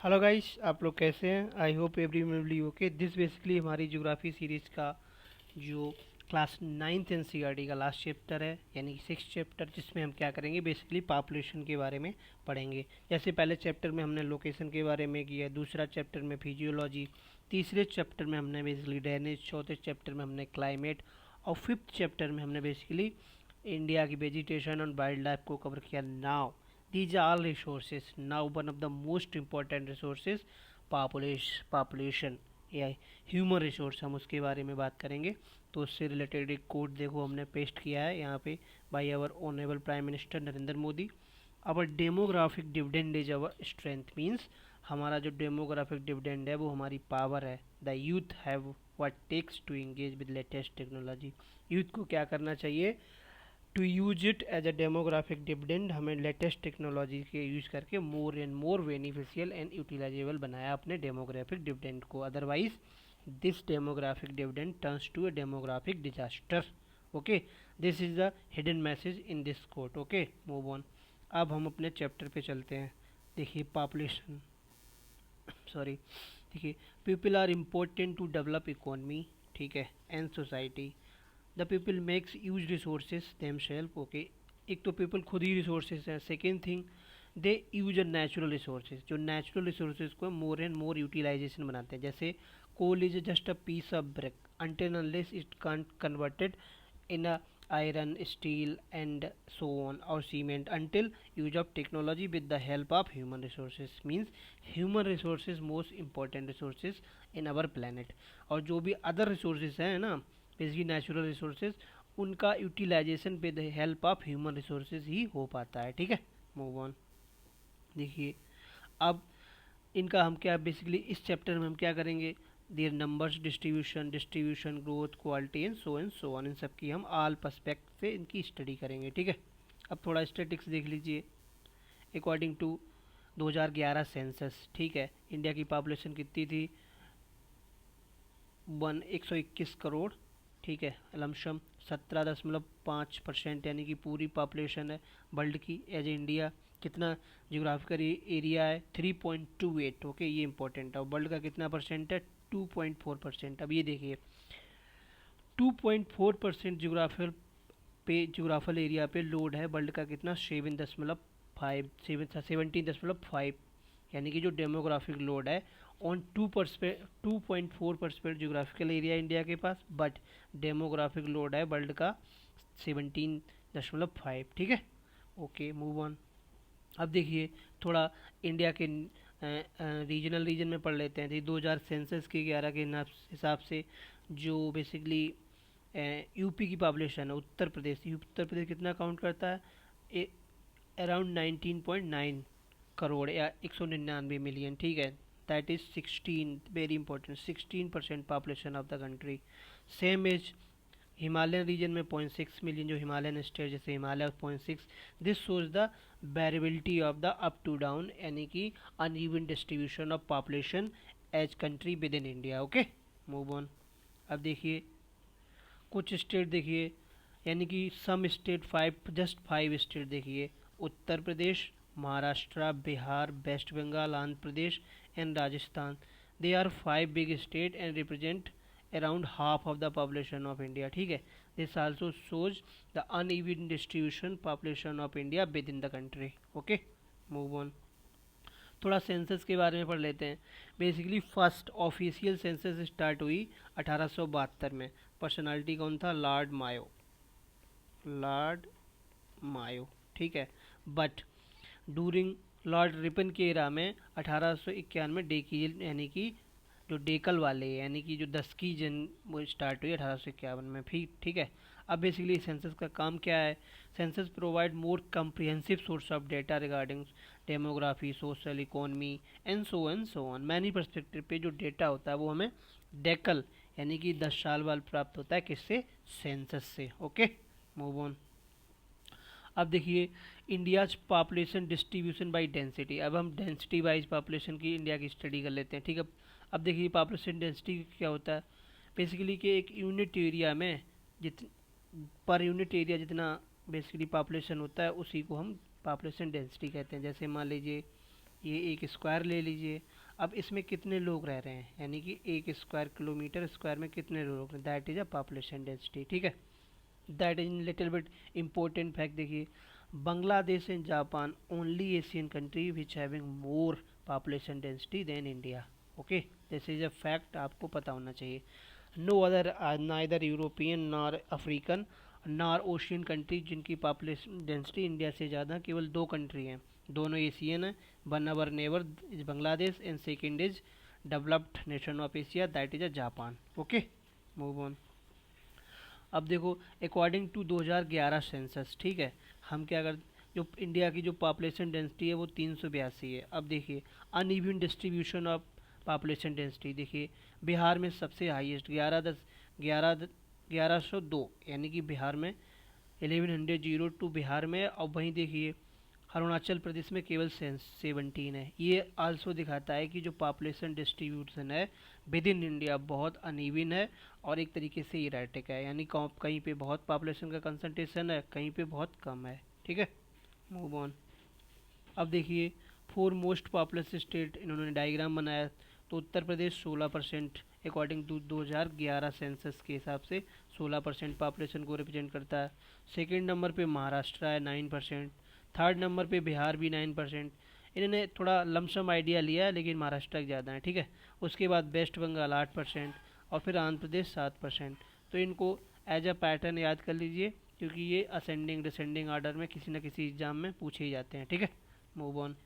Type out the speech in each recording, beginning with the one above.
Hello guys, आप लोग कैसे हैं? I hope every will okay. This basically हमारी ज्योग्राफी सीरीज़ का जो क्लास नाइन्थ एनसीईआरटी का लास्ट चैप्टर है, यानी कि सिक्स चैप्टर, जिसमें हम क्या करेंगे, बेसिकली पॉपुलेशन के बारे में पढ़ेंगे। जैसे पहले चैप्टर में हमने लोकेशन के बारे में किया, दूसरा चैप्टर में फिजियोलॉजी, तीसरे चैप्टर में हमने बेसिकली ड्रेनेज, चौथे चैप्टर में हमने क्लाइमेट, और फिफ्थ चैप्टर में हमने बेसिकली इंडिया की वेजिटेशन और वाइल्ड लाइफ को कवर किया। Now these are all resources. Now one of the most important resources, population या ह्यूमन रिसोर्स, हम उसके बारे में बात करेंगे। तो उससे रिलेटेड एक कोड देखो हमने पेस्ट किया है यहाँ पे, by our honourable prime minister Narendra Modi. Our demographic dividend is our strength, means हमारा जो डेमोग्राफिक डिविडेंड है वो हमारी पावर है। The youth have what takes to engage with latest technology. Youth को क्या करना चाहिए? To use it as a demographic dividend, हमें लेटेस्ट टेक्नोलॉजी के यूज करके more and more beneficial and utilisable बनाया अपने डेमोग्राफिक डिविडेंड को। Otherwise this demographic dividend turns to a demographic disaster. Okay, this is the hidden message in this quote. Okay, move on. अब हम अपने chapter पे चलते हैं। देखिए पॉपुलेशन, सॉरी, देखिए, people are important to develop economy, ठीक है, and society. The people makes use resources themselves. Okay, एक तो पीपल खुद ही रिसोर्सेज हैं। Second thing, they use a natural resources, जो नेचुरल रिसोर्सेज को मोर एंड मोर यूटिलाइजेशन बनाते हैं। जैसे कोल is just a piece of brick until unless it can't converted in a iron, steel and so on, or cement, until use of technology with the help of human resources, means human resources most important resources in our planet। और जो भी other resources हैं ना, basically natural resources, उनका utilisation with help of human resources ही हो पाता है। ठीक है, मूव ऑन। देखिए, अब इनका हम क्या बेसिकली इस चैप्टर में हम क्या करेंगे, their numbers, distribution, growth, quality and so on, इन सब की हम ऑल पर्सपेक्ट से इनकी स्टडी करेंगे। ठीक है, अब थोड़ा स्टेटिक्स देख लीजिए। अकॉर्डिंग टू 2011 सेंसस, ठीक है, इंडिया की पॉपुलेशन कितनी थी? 121 करोड़, ठीक है, लमसम 17.5%, यानी कि पूरी पॉपुलेशन है वर्ल्ड की एज इंडिया। कितना जियोग्राफिकल एरिया है? 3.28। ओके, ये इंपॉर्टेंट है। और वर्ल्ड का कितना परसेंट है? 2.4%। अब ये देखिए, 2.4% जियोग्राफिकल एरिया पे लोड है। वर्ल्ड का कितना? 17.5, यानी कि जो डेमोग्राफिक लोड है ऑन 2.4% जियोग्राफिकल एरिया इंडिया के पास, बट डेमोग्राफिक लोड है वर्ल्ड का 17.5। ठीक है, ओके, मूव ऑन। अब देखिए, थोड़ा इंडिया के रीजन में पढ़ लेते हैं। 2000 सेंसस के 11 के हिसाब से जो बेसिकली यूपी की पॉपुलेशन है, उत्तर प्रदेश कितना काउंट करता है? अराउंड 19.9 करोड़ या 199 मिलियन। ठीक है, that is 16, very important, 16% population of the country. Same as Himalayan region में 0.6 मिलियन, जो हिमालयन स्टेट जैसे Himalaya 0.6। This shows the variability of the up to down, यानी कि uneven distribution of population as country within India. Okay, move on. अब देखिए कुछ state देखिए, यानी कि सम स्टेट, फाइव स्टेट देखिए, Uttar Pradesh, Maharashtra, Bihar, west Bengal, Andhra Pradesh and Rajasthan. They are 5 big state and represent around half of the population of India. ठीक है, this also shows the uneven distribution population of India within the country. Okay, move on. थोड़ा census के बारे में पढ़ लेते हैं। Basically first official census start हुई 1872 में। पर्सनालिटी कौन था? लॉर्ड मायो, ठीक है। बट डूरिंग लॉर्ड रिपन के एरा में 1891 डेकील, यानी कि जो डेकल वाले, यानी कि जो 10 की जन, वो स्टार्ट हुई 1851 में। फिर ठीक है, अब बेसिकली सेंसस का काम क्या है? Census provide more comprehensive source of data regarding demography, social, economy and so on. Many perspective पे जो डेटा होता है वो हमें डेकल, यानी कि 10 साल बाद प्राप्त होता है। किससे? सेंसस से। Okay, move on. अब देखिए, India's population distribution by density. अब हम डेंसिटी वाइज पॉपुलेशन की इंडिया की स्टडी कर लेते हैं। ठीक है, अब देखिए पॉपुलेशन डेंसिटी क्या होता है? बेसिकली कि एक यूनिट एरिया में जित पर यूनिट एरिया जितना बेसिकली पॉपुलेशन होता है, उसी को हम पॉपुलेशन डेंसिटी कहते हैं। जैसे मान लीजिए ये एक स्क्वायर ले लीजिए। अब इसमें कितने लोग रह रहे हैं, यानी कि एक स्क्वायर किलोमीटर स्क्वायर में कितने लोग हैं, that is a population density. ठीक है, that is little bit important fact. देखिए, Bangladesh and Japan only Asian country which having more population density than India. Okay, this is a fact, आपको पता होना चाहिए। No other neither European nor African nor ocean country जिनकी population density India से ज़्यादा, केवल दो कंट्री हैं, दोनों एशियन है। One our neighbour is Bangladesh and second is developed nation of Asia, that is a Japan. Okay, move on. अब देखो, अकॉर्डिंग टू 2011 सेंसस, ठीक है, हम क्या कर, जो इंडिया की जो पॉपुलेशन डेंसिटी है वो 382 है। अब देखिए, uneven distribution of population density, देखिए बिहार में सबसे हाईएस्ट 1102, यानी कि बिहार में 1102 बिहार में। और वहीं देखिए अरुणाचल प्रदेश में केवल 17 है। ये आल्सो दिखाता है कि जो पॉपुलेशन डिस्ट्रीब्यूशन है विद इन इंडिया बहुत अनइवन है और एक तरीके से इरेटिक है, यानी कहीं पे बहुत पॉपुलेशन का कंसंट्रेशन है, कहीं पे बहुत कम है। ठीक है, मूव ऑन। अब देखिए, फोर मोस्ट पॉपुलस स्टेट इन्होंने डायग्राम बनाया। तो Uttar Pradesh 16%, according to 2011 census के हिसाब से 16% पॉपुलेशन को रिप्रेजेंट करता है। सेकेंड नंबर पे महाराष्ट्र है 9%, थर्ड नंबर पे बिहार भी 9%। इन्होंने थोड़ा लमसम आइडिया लिया है, लेकिन महाराष्ट्र ज़्यादा है। ठीक है, उसके बाद वेस्ट बंगाल 8% और फिर आंध्र प्रदेश 7%। तो इनको एज अ पैटर्न याद कर लीजिए, क्योंकि ये असेंडिंग डिसेंडिंग ऑर्डर में किसी न किसी एग्जाम में पूछे ही जाते हैं। ठीक है, मूव ऑन।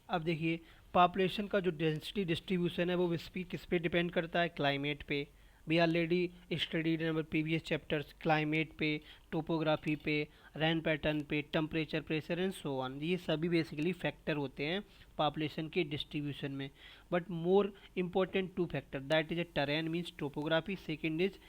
अब देखिए, पॉपुलेशन का जो डेंसिटी डिस्ट्रीब्यूशन है वो किस पे डिपेंड करता है, क्लाइमेट पे। We already studied in our previous chapters, climate पे, टोपोग्राफी पे, रेन पैटर्न पे, temperature, pressure and so on. ये सभी बेसिकली फैक्टर होते हैं पॉपुलेशन के डिस्ट्रीब्यूशन में। But more important two factor, that is a terrain means topography, second is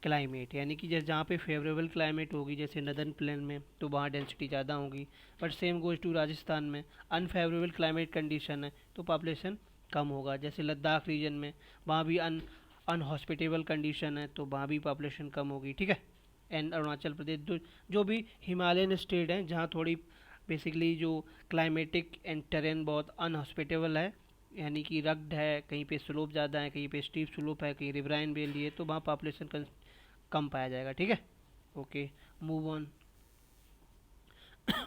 climate, यानी कि जैसे जहाँ पे फेवरेबल क्लाइमेट होगी, जैसे नदर्न प्लेन में, तो वहाँ डेंसिटी ज़्यादा होगी। But same goes to Rajasthan में, अनफेवरेबल क्लाइमेट कंडीशन है तो पॉपुलेशन कम होगा। जैसे लद्दाख रीजन में, वहाँ भी अनहॉस्पिटेबल कंडीशन है तो वहाँ भी पॉपुलेशन कम होगी। ठीक है, एंड अरुणाचल प्रदेश, जो भी हिमालयन स्टेट हैं जहाँ थोड़ी बेसिकली जो क्लाइमेटिक एंड टेरेन बहुत अनहॉस्पिटेबल है, यानी कि रग्ड है, कहीं पे स्लोप ज़्यादा है, कहीं पे स्टीप स्लोप है, कहीं रिवराइन वैली है, तो वहाँ पॉपुलेशन कम पाया जाएगा। ठीक है, ओके, मूव ऑन।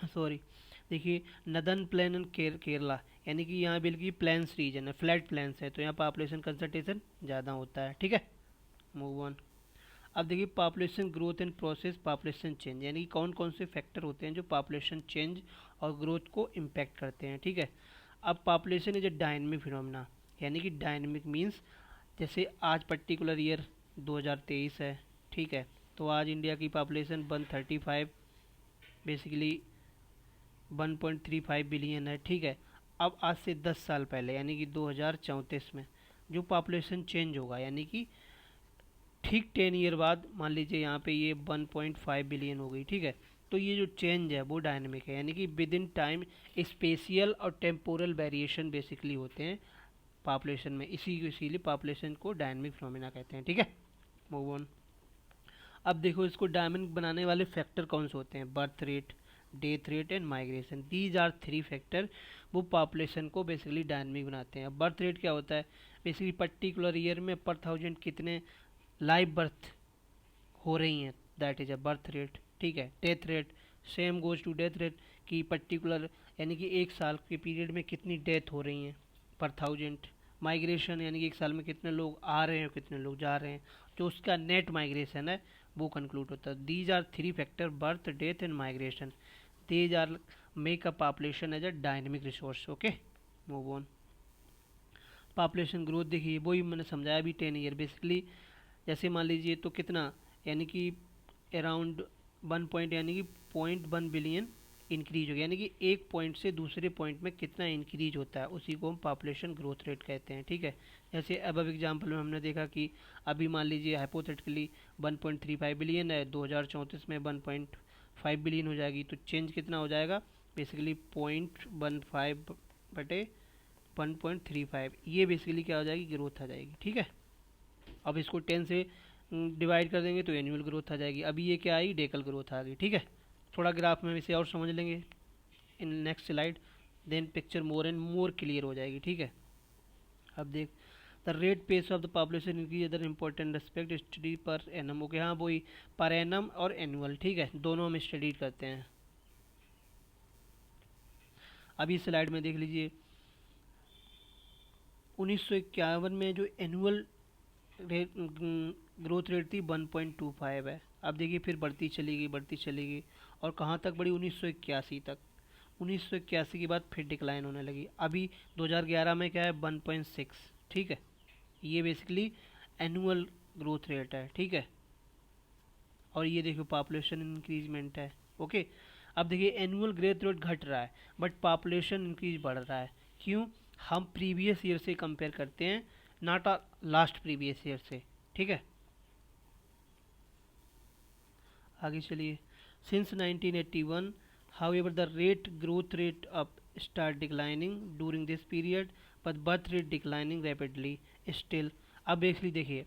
सॉरी, देखिए नदर्न प्लेन एंड केरला, यानी कि यहाँ बिल्कुल प्लेन्स रीजन है, फ्लैट प्लेन्स है, तो यहाँ पॉपुलेशन कंसंट्रेशन ज़्यादा होता है। ठीक है, मूव ऑन। अब देखिए, population growth and process population change, यानी कि कौन कौन से फैक्टर होते हैं जो पॉपुलेशन चेंज और ग्रोथ को इम्पैक्ट करते हैं। ठीक है, अब population is a dynamic phenomena, यानी कि डायनेमिक मीन्स जैसे आज पर्टिकुलर ईयर 2023 है, ठीक है, तो आज इंडिया की पॉपुलेशन 135 बेसिकली 1.35 बिलियन है। ठीक है, अब आज से 10 साल पहले यानी कि 2034 में जो पॉपुलेशन चेंज होगा, यानी कि ठीक 10 ईयर बाद मान लीजिए यहाँ पे ये 1.5 बिलियन हो गई। ठीक है, तो ये जो चेंज है वो डायनेमिक है, यानी कि विद इन टाइम स्पेशियल और टेम्पोरल वेरिएशन बेसिकली होते हैं पॉपुलेशन में, इसीलिए पॉपुलेशन को डायनेमिक फिनोमेना कहते हैं। ठीक है, मूव ऑन। अब देखो, इसको डायमंड बनाने वाले फैक्टर कौन से होते हैं, birth rate, death rate and migration, these are three factor वो पॉपुलेशन को बेसिकली डायनेमिक बनाते हैं। अब बर्थ रेट क्या होता है, बेसिकली पर्टिकुलर ईयर में पर थाउजेंड कितने लाइव बर्थ हो रही हैं, that is a birth rate. ठीक है, death rate, same goes to death rate, कि पर्टिकुलर यानी कि एक साल के पीरियड में कितनी डेथ हो रही हैं पर थाउजेंड। माइग्रेशन, यानी कि एक साल में कितने लोग आ रहे हैं कितने लोग जा रहे हैं, जो उसका नेट माइग्रेशन है वो कंक्लूड होता है। These are three factor, birth, death and migration, these are make a population as a dynamic resource. Okay, move on. Population growth देखिए, वही मैंने समझाया अभी 10 ईयर बेसिकली, जैसे मान लीजिए तो कितना, यानी कि अराउंड 1 पॉइंट यानी कि 0.1 बिलियन इंक्रीज हो गया, यानी कि एक पॉइंट से दूसरे पॉइंट में कितना इंक्रीज होता है उसी को हम पॉपुलेशन ग्रोथ रेट कहते हैं। ठीक है, जैसे अब एग्जाम्पल में हमने देखा कि अभी मान लीजिए हाइपोथेटिकली 1.35 बिलियन है, 2034 में 1.5 बिलियन हो जाएगी, तो चेंज कितना हो जाएगा, बेसिकली 0.15 बटे 1.35, ये बेसिकली क्या हो जाएगी, ग्रोथ आ जाएगी। ठीक है, अब इसको 10 से डिवाइड कर देंगे तो एनुअल ग्रोथ आ जाएगी। अभी ये क्या आई, डेकल ग्रोथ आ गई। ठीक है, थोड़ा ग्राफ में इसे और समझ लेंगे in next slide, then picture more and more clear हो जाएगी। ठीक है, अब देख the rate pace of the population increase other important aspect study per annum. Okay, हाँ वही पर एनम और एनुअल। ठीक है, दोनों हम स्टडी करते हैं। अभी स्लाइड में देख लीजिए 1951 में जो एनुअल ग्रोथ रेट थी 1.25 है। अब देखिए फिर बढ़ती चली गई, बढ़ती चली गई, और कहाँ तक बढ़ी, 1981 तक। 1981 के बाद फिर डिक्लाइन होने लगी। अभी 2011 में क्या है, 1.6। ठीक है, ये बेसिकली एनुअल ग्रोथ रेट है। ठीक है, और ये देखो पॉपुलेशन इंक्रीजमेंट है। ओके, अब देखिए एनुअल ग्रोथ रेट घट रहा है बट पॉपुलेशन इंक्रीज बढ़ रहा है। क्यों, हम प्रीवियस ईयर से कंपेयर करते हैं, not a last previous year से। ठीक है, आगे चलिए। Since 1981 however the rate growth rate of start declining during this period but birth rate declining rapidly still। अब बेसिकली देखिए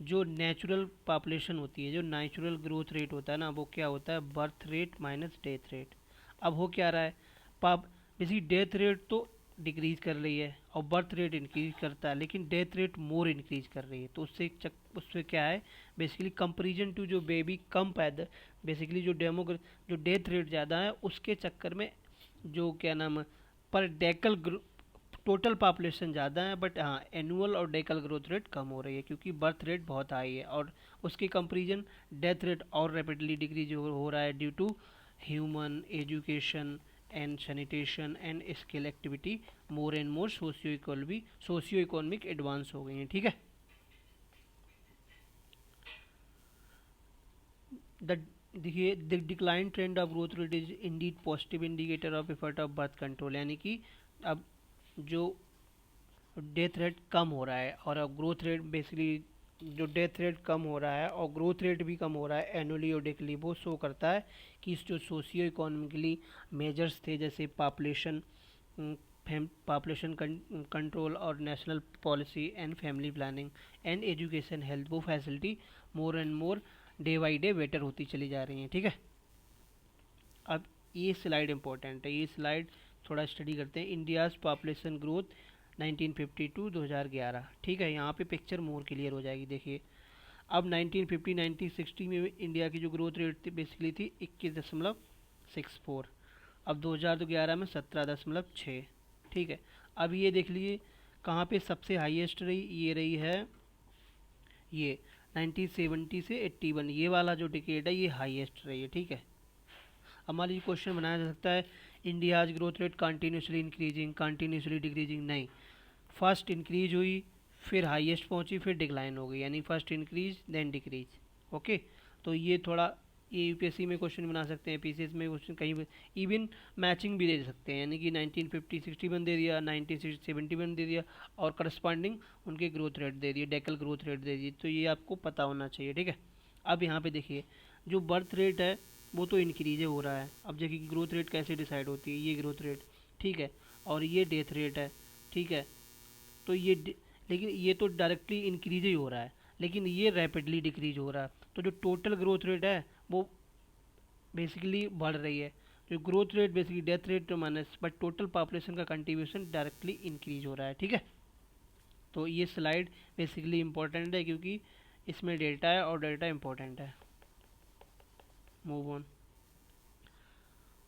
जो नेचुरल पॉपुलेशन होती है, जो नेचुरल ग्रोथ रेट होता है ना, वो क्या होता है, birth rate minus death rate. अब हो क्या रहा है, पाप बेसिकली डेथ रेट तो डिक्रीज कर रही है और बर्थ रेट इंक्रीज करता है, लेकिन डेथ रेट मोर इंक्रीज कर रही है। तो उससे क्या है, बेसिकली कंपेरिजन टू जो बेबी कम पैदा, बेसिकली जो डेथ रेट ज़्यादा है उसके चक्कर में जो क्या नाम है, पर डेकल टोटल पॉपुलेशन ज़्यादा है बट हाँ एनुअल और डेकल ग्रोथ रेट कम हो रही है क्योंकि बर्थ रेट बहुत हाई है, और उसके कंपेरिजन डेथ रेट और रैपिडली डिक्रीज हो रहा है due to human education and sanitation and skill activity more and more socio economic advance हो गई हैं। ठीक है, द देखिए the decline trend of growth rate is indeed positive indicator of effort of birth control. यानी कि अब जो डेथ रेट कम हो रहा है और अब ग्रोथ रेट बेसिकली जो डेथ रेट कम हो रहा है और ग्रोथ रेट भी कम हो रहा है एनुअली और डेकली, वो शो करता है कि इस जो सोशियो इकोनॉमिकली मेजर्स थे जैसे पॉपुलेशन कंट्रोल और national policy and family planning and education health, वो facility more and more day by day better होती चली जा रही हैं। ठीक है, अब ये स्लाइड इंपॉर्टेंट है, ये स्लाइड थोड़ा स्टडी करते हैं। India's population growth 1952-2011। ठीक है, यहाँ पे पिक्चर मोर क्लियर हो जाएगी। देखिए अब 1950-1960 में इंडिया की जो ग्रोथ रेट थी बेसिकली थी 21.64, अब 2011 में 17.6। ठीक है, अब ये देख लीजिए कहाँ पे सबसे हाईएस्ट रही, ये रही है ये 1970 से 81, ये वाला जो डिकेड है ये हाईएस्ट रही है। ठीक है, अब मान लीजिए क्वेश्चन बनाया जा सकता है India's growth rate continuously increasing continuously decreasing, नहीं, फर्स्ट इंक्रीज हुई फिर हाईएस्ट पहुंची फिर डिक्लाइन हो गई, यानी first increase then decrease. Okay, तो ये थोड़ा ये यूपीएससी में क्वेश्चन बना सकते हैं, पीसीएस में क्वेश्चन कहीं इवन मैचिंग भी दे सकते हैं, यानी कि 1950-61 दे दिया, 1971 दे दिया और करस्पॉन्डिंग उनके ग्रोथ रेट दे दिए, डेकल ग्रोथ रेट दे दिए, तो ये आपको पता होना चाहिए। ठीक है, अब यहाँ पे देखिए जो बर्थ रेट है वो तो इंक्रीज हो रहा है। अब देखिए ग्रोथ रेट कैसे डिसाइड होती है, ये ग्रोथ रेट, ठीक है, और ये डेथ रेट है। ठीक है, तो लेकिन ये तो डायरेक्टली इंक्रीज ही हो रहा है, लेकिन ये रैपिडली डिक्रीज हो रहा है, तो जो टोटल ग्रोथ रेट है वो बेसिकली बढ़ रही है। जो growth rate basically death rate तो माइनस, बट टोटल पॉपुलेशन का कंट्रीब्यूशन डायरेक्टली इंक्रीज हो रहा है। ठीक है, तो ये स्लाइड बेसिकली इंपॉर्टेंट है क्योंकि इसमें डेटा है और डेटा इंपॉर्टेंट है। Move on.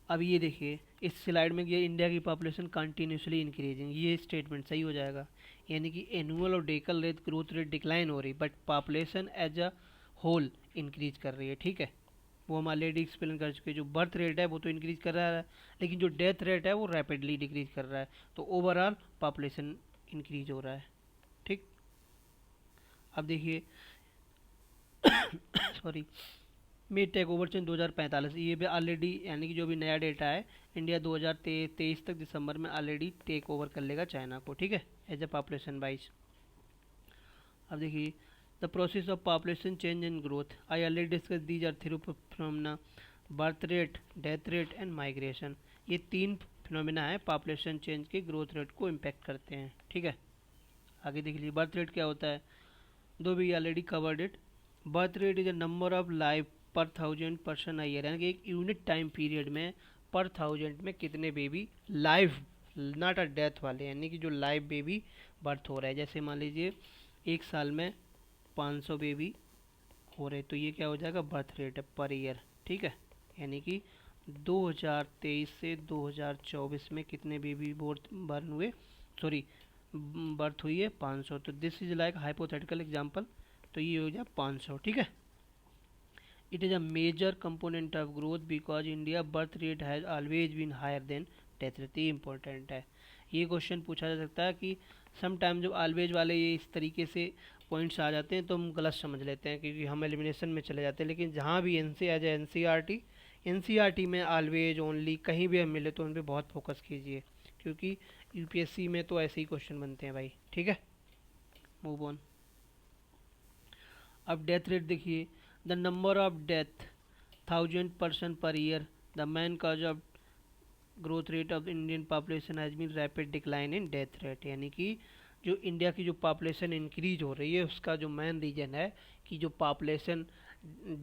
अब ये देखिए इस स्लाइड में ये इंडिया की पॉपुलेशन कंटिन्यूसली इंक्रीजिंग, ये स्टेटमेंट सही हो जाएगा, यानी कि एनुअल और decadal rate growth rate decline हो रही but population as a whole increase कर रही है। ठीक है, वो हम ऑलरेडी एक्सप्लेन कर चुके हैं, जो बर्थ रेट है वो तो इंक्रीज कर रहा है लेकिन जो डेथ रेट है वो रैपिडली डिक्रीज कर रहा है, तो ओवरऑल पॉपुलेशन इंक्रीज हो रहा है। ठीक, अब देखिए sorry mid take over chain 2045, ये भी ऑलरेडी यानी कि जो भी नया डेटा है इंडिया 2023 तक दिसंबर में ऑलरेडी टेक ओवर कर लेगा चाइना को। ठीक है, एज ए पॉपुलेशन वाइज। अब देखिए the process of population change and growth, I already discuss these are three phenomena, birth rate, death rate and migration. ये तीन फिनोमेना है पॉपुलेशन चेंज के ग्रोथ रेट को इम्पेक्ट करते हैं। ठीक है, आगे देख लीजिए बर्थ रेट क्या होता है, दो भी already covered it. Birth rate is a number of life पर 1000 पर्सन ईयर, यानी कि एक यूनिट टाइम पीरियड में पर 1000 में कितने baby live, not a death वाले, यानी कि जो लाइव बेबी बर्थ हो रहा है। जैसे मान लीजिए एक साल में 500 बेबी हो रहे, तो ये क्या हो जाएगा, बर्थ रेट है पर ईयर, ठीक है। यानी कि 2023 से 2024 में कितने बेबी बर्न हुए, सॉरी बर्थ हुई है 500, तो this is like hypothetical example, तो ये हो जाए 500, ठीक है। It is a major component of growth because India birth rate has always been higher than death rate, ये इंपॉर्टेंट है। ये क्वेश्चन पूछा जा सकता है कि सम टाइम जब ऑलवेज वाले ये इस तरीके से पॉइंट्स आ जाते हैं तो हम गलत समझ लेते हैं, क्योंकि हम एलिमिनेशन में चले जाते हैं। लेकिन जहाँ भी N C as N C R T में ऑलवेज ओनली कहीं भी हम मिले तो उन पर बहुत फोकस कीजिए, क्योंकि यूपीएससी में तो ऐसे ही क्वेश्चन बनते हैं भाई, ठीक है। Move on. अब डेथ रेट देखिए, the number of death 1000 person per year, the main cause of growth rate of Indian population has been rapid decline in death rate, यानी कि जो इंडिया की जो पॉपुलेशन इंक्रीज हो रही है उसका जो मेन रीजन है कि जो पॉपुलेशन,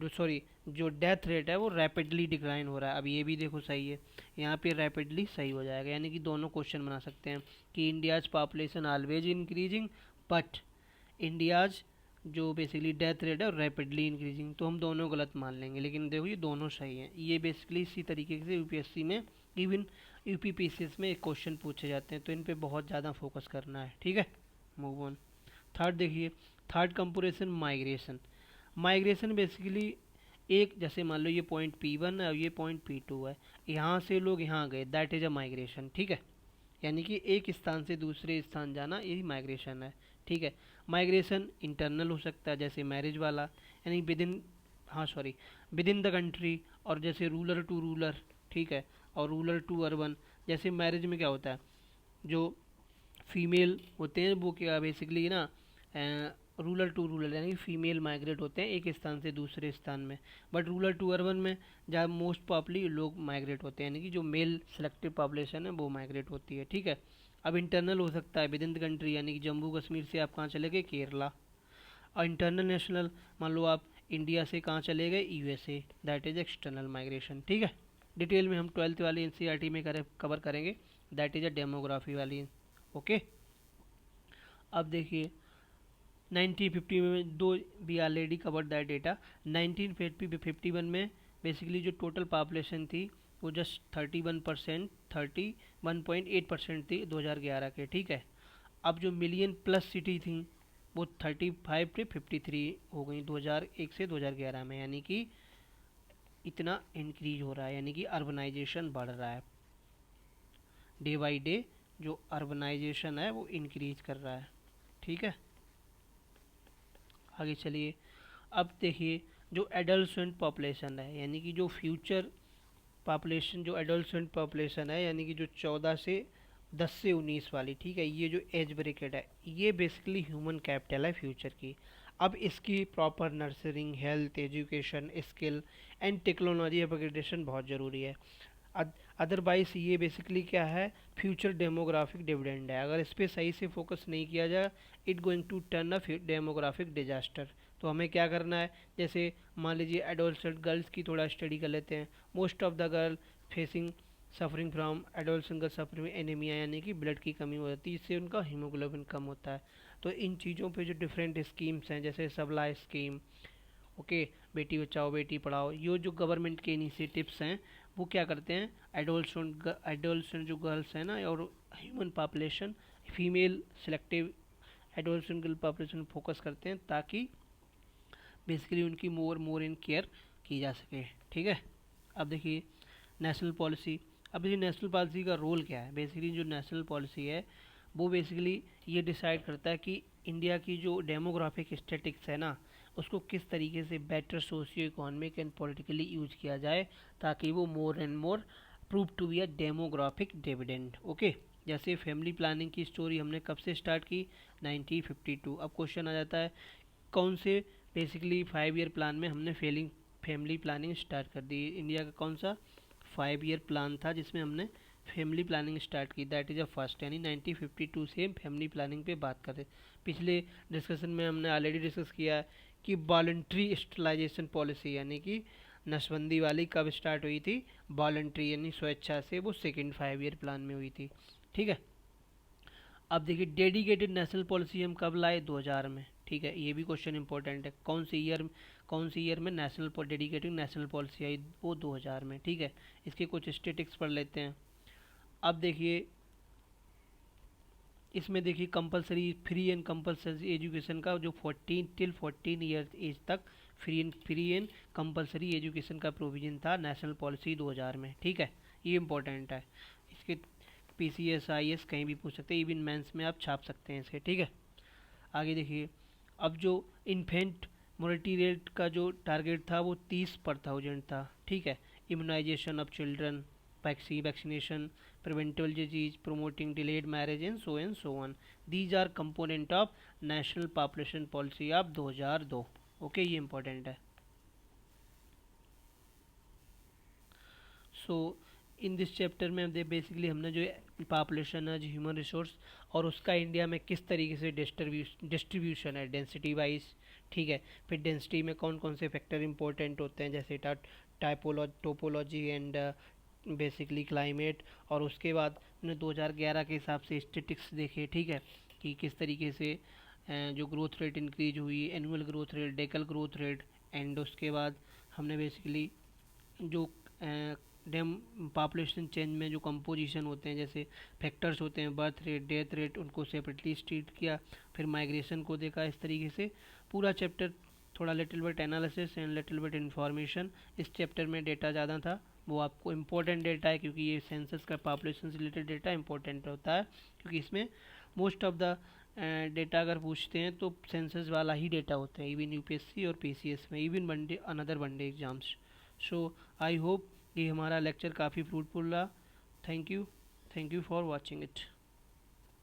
सॉरी जो डेथ रेट है वो रैपिडली डिक्लाइन हो रहा है। अब ये भी देखो सही है, यहाँ पे रैपिडली सही हो जाएगा, यानी कि दोनों क्वेश्चन बना सकते हैं कि India's population always increasing but India's जो बेसिकली डेथ रेट है रैपिडली इंक्रीजिंग, तो हम दोनों गलत मान लेंगे। लेकिन देखो ये दोनों सही हैं। ये बेसिकली इसी तरीके से यूपीएससी में, इवन यूपीपीसीएस में एक क्वेश्चन पूछे जाते हैं, तो इन पे बहुत ज़्यादा फोकस करना है, ठीक है। Move on. थर्ड देखिए, third composition migration. Migration basically एक, जैसे मान लो ये पॉइंट P1 है और ये पॉइंट P2 है, यहाँ से लोग यहाँ गए, दैट इज़ अ माइग्रेशन, ठीक है। यानी कि एक स्थान से दूसरे स्थान जाना, यही माइग्रेशन है, ठीक है। माइग्रेशन इंटरनल हो सकता है जैसे मैरिज वाला, यानी विद इन, हाँ sorry, with in the country, और जैसे रूरल टू रूरल, ठीक है, और रूरल टू अर्बन। जैसे मैरिज में क्या होता है, जो फीमेल होते हैं वो क्या बेसिकली ना रूरल टू रूरल, यानी फीमेल माइग्रेट होते हैं एक स्थान से दूसरे स्थान में, बट रूरल टू अर्बन में जहाँ मोस्ट पॉपुलर लोग माइग्रेट होते हैं, यानी कि जो मेल सेलेक्टिव पॉपुलेशन है वो माइग्रेट होती है, ठीक है। अब इंटरनल हो सकता है विद इन द कंट्री, यानी कि जम्मू कश्मीर से आप कहाँ चले गए, केरला। और इंटरनल नेशनल, मान लो आप इंडिया से कहाँ चले गए, USA, that is external migration, ठीक है। डिटेल में हम 12th वाली एनसीईआरटी में कवर करेंगे, दैट इज अ डेमोग्राफी वाली, ओके। अब देखिए 1950 में दो, we already cover that data. 1951 में बेसिकली जो टोटल पॉपुलेशन थी वो जस्ट 31%, 31.8% थी 2011 के, ठीक है। अब जो मिलियन प्लस सिटी थी वो 35 से 53 हो गई 2001 से 2011 में, यानी कि इतना इंक्रीज हो रहा है, यानी कि अर्बनाइजेशन बढ़ रहा है डे बाई डे, जो अर्बनाइजेशन है वो इंक्रीज कर रहा है, ठीक है। आगे चलिए। अब देखिए जो एडल्ट पॉपुलेशन है, यानी कि जो फ्यूचर पॉपुलेशन, जो एडल्ट पॉपुलेशन है, यानी कि जो 14 से 10 से 19 वाली, ठीक है, ये जो एज ब्रेकेट है ये बेसिकली ह्यूमन कैपिटल है फ्यूचर की। अब इसकी proper nurturing, health, education, skill and technology upgradation बहुत ज़रूरी है। अदरवाइज ये बेसिकली क्या है, फ्यूचर डेमोग्राफिक डिविडेंड है। अगर इस पर सही से फोकस नहीं किया जाए, it going to turn a demographic disaster. तो हमें क्या करना है, जैसे मान लीजिए एडोलसेंट गर्ल्स की थोड़ा स्टडी कर लेते हैं। Most of the girl facing suffering from adolescent girl suffering anaemia, यानी कि ब्लड की कमी हो जाती है, इससे उनका हीमोग्लोबिन कम होता है। तो इन चीज़ों पे जो डिफरेंट स्कीम्स हैं जैसे सबला स्कीम, ओके, बेटी बचाओ बेटी पढ़ाओ, ये जो गवर्नमेंट के इनिशिएटिव्स हैं वो क्या करते हैं, एडोलसेंट जो गर्ल्स हैं ना, और human population female selective adolescent girl population focus करते हैं, ताकि बेसिकली उनकी मोर इन केयर की जा सके, ठीक है। अब देखिए नेशनल पॉलिसी। अब ये नेशनल पॉलिसी का रोल क्या है, बेसिकली जो नेशनल पॉलिसी है वो बेसिकली ये डिसाइड करता है कि इंडिया की जो डेमोग्राफिक स्टैटिक्स है ना, उसको किस तरीके से better socio economic and politically use किया जाए, ताकि वो more and more prove to be a demographic dividend, okay. जैसे फैमिली प्लानिंग की स्टोरी हमने कब से स्टार्ट की, 1952। अब क्वेश्चन आ जाता है कौन से बेसिकली 5 ईयर प्लान में हमने फैमिली प्लानिंग स्टार्ट कर दी। इंडिया का कौन सा 5 ईयर प्लान था जिसमें हमने फैमिली प्लानिंग स्टार्ट की, दैट इज़ अ फर्स्ट, यानी 1952 से हम फैमिली प्लानिंग पे बात कर रहे। पिछले डिस्कशन में हमने ऑलरेडी डिस्कस किया कि वॉलंटरी स्टरलाइजेशन पॉलिसी यानी कि नसबंदी वाली कब स्टार्ट हुई थी, वॉलंटरी यानी स्वेच्छा से, वो सेकेंड 5 ईयर प्लान में हुई थी। ठीक है, अब देखिए डेडिकेटेड नेशनल पॉलिसी हम कब लाए, 2000 में। ठीक है, ये भी क्वेश्चन इंपॉर्टेंट है, कौन सी ईयर में नेशनल डेडिकेटेड नेशनल पॉलिसी आई, वो 2000 में। ठीक है, इसके कुछ स्टेटिक्स पढ़ लेते हैं। अब देखिए इसमें देखिए compulsory free and compulsory education का जो 14 ईयर एज तक फ्री एंड कंपलसरी एजुकेशन का प्रोविजन था नेशनल पॉलिसी 2000 में। ठीक है, ये इंपॉर्टेंट है, इसके पीसीएस आईएएस कहीं भी पूछ सकते हैं, इवन मेंस में आप छाप सकते हैं इसके। ठीक है, आगे देखिए अब जो इन्फेंट मोर्टेलिटी रेट का जो टारगेट था वो 30 पर 1000 था। ठीक है, immunisation of children, vaccination, preventable disease, promoting delayed marriage and so on. These are component of National Population Policy of 2002. Okay, ये इंपॉर्टेंट है। सो इन दिस चैप्टर में बेसिकली हमने जो पॉपुलेशन है, जो ह्यूमन रिसोर्स और उसका इंडिया में किस तरीके से डिस्ट्रीब्यूशन है डेंसिटी वाइज। ठीक है, फिर डेंसिटी में कौन कौन से फैक्टर इंपॉर्टेंट होते हैं, जैसे टोपोलॉजी एंड बेसिकली क्लाइमेट, और उसके बाद हमने 2011 के हिसाब से स्टेटिक्स देखे। ठीक है, कि किस तरीके से जो ग्रोथ रेट इंक्रीज हुई, annual growth rate, decal growth rate, and उसके बाद हमने बेसिकली जो डेम पॉपुलेशन चेंज में जो कंपोजिशन होते हैं, जैसे फैक्टर्स होते हैं, बर्थ रेट, डेथ रेट, उनको सेपरेटली स्ट्रीट किया, फिर माइग्रेशन को देखा। इस तरीके से पूरा चैप्टर थोड़ा little bit analysis and little bit information. इस चैप्टर में डेटा ज़्यादा था, वो आपको इम्पोर्टेंट डेटा है, क्योंकि ये सेंसस का पॉपुलेशन से रिलेटेड डेटा इंपॉर्टेंट होता है, क्योंकि इसमें मोस्ट ऑफ द डेटा अगर पूछते हैं तो सेंसस वाला ही डेटा होता है, इवन यूपीएससी और पीसीएस में, even one day another one day exams. So I hope ये हमारा लेक्चर काफ़ी फ्रूटफुल रहा। Thank you for watching it.